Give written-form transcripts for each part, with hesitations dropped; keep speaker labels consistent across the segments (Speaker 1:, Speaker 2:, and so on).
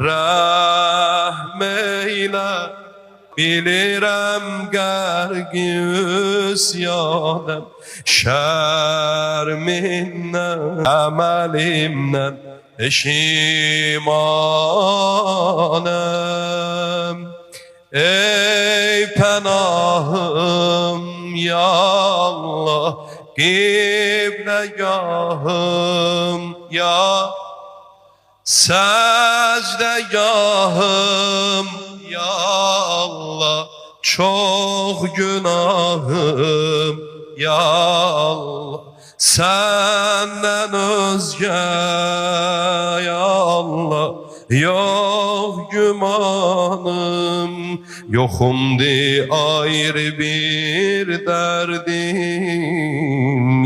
Speaker 1: rəhm eylə. Bilirəm qərqi üsyanəm, şərmindən, əməlimdən peşimanəm. Ey pənahım ya Allah, qibləgahım ya səcdəgahım ya Allah, çox günahım ya Allah, səndən özgə ya Allah, yox gümanım. Yoxumdi ayrı bir dərdim,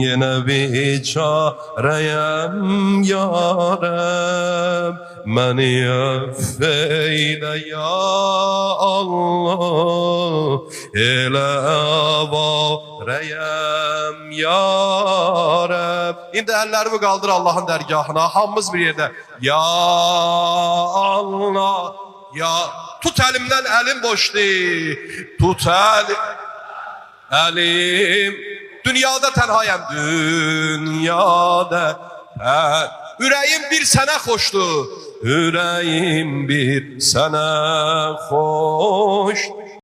Speaker 1: yenə biçarəyəm ya Rəbb. Məni əff eylə ya Allah, elə avarəyəm ya Rəbb. İndi əllərimi qaldır Allahın dərgahına, hamımız bir yerdə. Ya Allah, ya tut əlimdən, əlim boşdur. Tut əlim. Dünyada tənhayəm, dünyada ürəyim bir sənə xoşdur. Ürəyim bir sənə xoşdur.